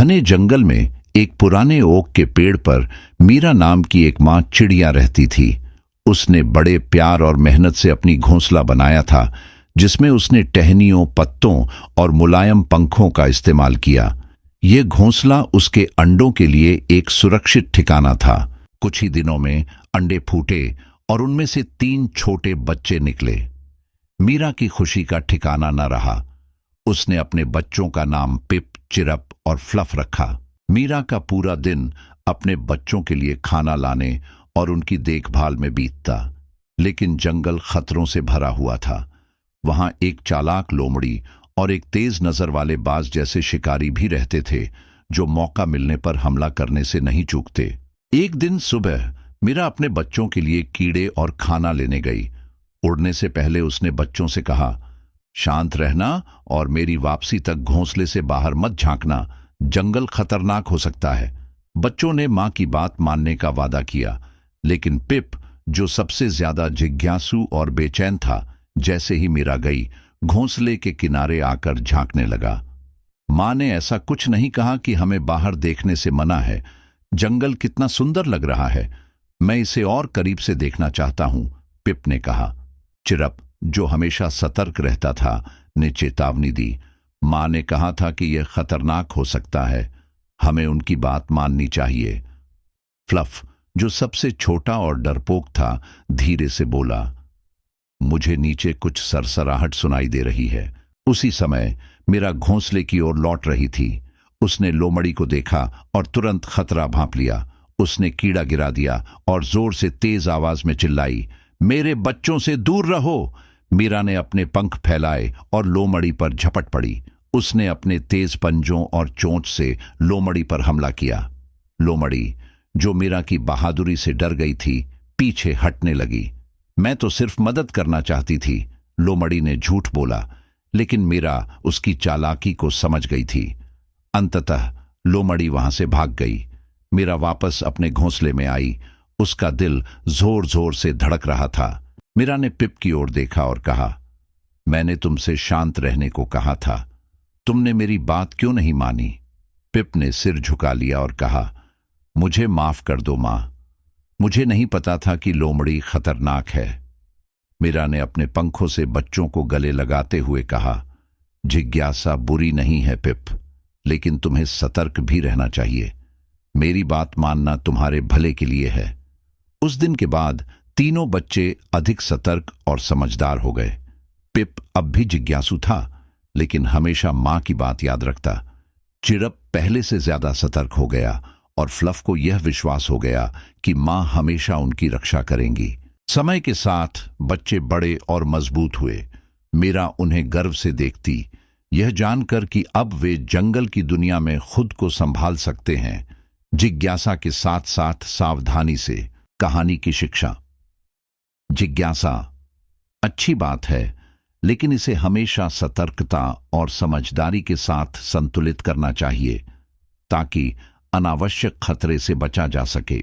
घने जंगल में एक पुराने ओक के पेड़ पर मीरा नाम की एक माँ चिड़िया रहती थी। उसने बड़े प्यार और मेहनत से अपनी घोंसला बनाया था, जिसमें उसने टहनियों, पत्तों और मुलायम पंखों का इस्तेमाल किया। यह घोंसला उसके अंडों के लिए एक सुरक्षित ठिकाना था। कुछ ही दिनों में अंडे फूटे और उनमें से 3 छोटे बच्चे निकले। मीरा की खुशी का ठिकाना न रहा। उसने अपने बच्चों का नाम पिप, चिरप और फ्लफ रखा। मीरा का पूरा दिन अपने बच्चों के लिए खाना लाने और उनकी देखभाल में बीतता। लेकिन जंगल खतरों से भरा हुआ था। वहां एक चालाक लोमड़ी और एक तेज नजर वाले बाज जैसे शिकारी भी रहते थे, जो मौका मिलने पर हमला करने से नहीं चूकते। एक दिन सुबह मीरा अपने बच्चों के लिए कीड़े और खाना लेने गई। उड़ने से पहले उसने बच्चों से कहा, शांत रहना और मेरी वापसी तक घोंसले से बाहर मत झांकना, जंगल खतरनाक हो सकता है। बच्चों ने मां की बात मानने का वादा किया, लेकिन पिप, जो सबसे ज्यादा जिज्ञासु और बेचैन था, जैसे ही मीरा गई, घोंसले के किनारे आकर झांकने लगा। मां ने ऐसा कुछ नहीं कहा कि हमें बाहर देखने से मना है। जंगल कितना सुंदर लग रहा है, मैं इसे और करीब से देखना चाहता हूं, पिप ने कहा। चिरप, जो हमेशा सतर्क रहता था, ने चेतावनी दी। मां ने कहा था कि यह खतरनाक हो सकता है, हमें उनकी बात माननी चाहिए। फ्लफ, जो सबसे छोटा और डरपोक था, धीरे से बोला, मुझे नीचे कुछ सरसराहट सुनाई दे रही है। उसी समय मेरा घोंसले की ओर लौट रही थी। उसने लोमड़ी को देखा और तुरंत खतरा भांप लिया। उसने कीड़ा गिरा दिया और जोर से तेज आवाज में चिल्लाई, मेरे बच्चों से दूर रहो। मीरा ने अपने पंख फैलाए और लोमड़ी पर झपट पड़ी। उसने अपने तेज पंजों और चोंच से लोमड़ी पर हमला किया। लोमड़ी, जो मीरा की बहादुरी से डर गई थी, पीछे हटने लगी। मैं तो सिर्फ मदद करना चाहती थी, लोमड़ी ने झूठ बोला, लेकिन मीरा उसकी चालाकी को समझ गई थी। अंततः लोमड़ी वहां से भाग गई। मीरा वापस अपने घोंसले में आई। उसका दिल जोर जोर से धड़क रहा था। मीरा ने पिप की ओर देखा और कहा, मैंने तुमसे शांत रहने को कहा था, तुमने मेरी बात क्यों नहीं मानी? पिप ने सिर झुका लिया और कहा, मुझे माफ कर दो मां, मुझे नहीं पता था कि लोमड़ी खतरनाक है। मीरा ने अपने पंखों से बच्चों को गले लगाते हुए कहा, जिज्ञासा बुरी नहीं है पिप, लेकिन तुम्हें सतर्क भी रहना चाहिए। मेरी बात मानना तुम्हारे भले के लिए है। उस दिन के बाद तीनों बच्चे अधिक सतर्क और समझदार हो गए। पिप अब भी जिज्ञासु था, लेकिन हमेशा मां की बात याद रखता। चिरप पहले से ज्यादा सतर्क हो गया और फ्लफ को यह विश्वास हो गया कि मां हमेशा उनकी रक्षा करेंगी। समय के साथ बच्चे बड़े और मजबूत हुए। मीरा उन्हें गर्व से देखती, यह जानकर कि अब वे जंगल की दुनिया में खुद को संभाल सकते हैं। जिज्ञासा के साथ साथ सावधानी से। कहानी की शिक्षा। जिज्ञासा अच्छी बात है, लेकिन इसे हमेशा सतर्कता और समझदारी के साथ संतुलित करना चाहिए, ताकि अनावश्यक खतरे से बचा जा सके।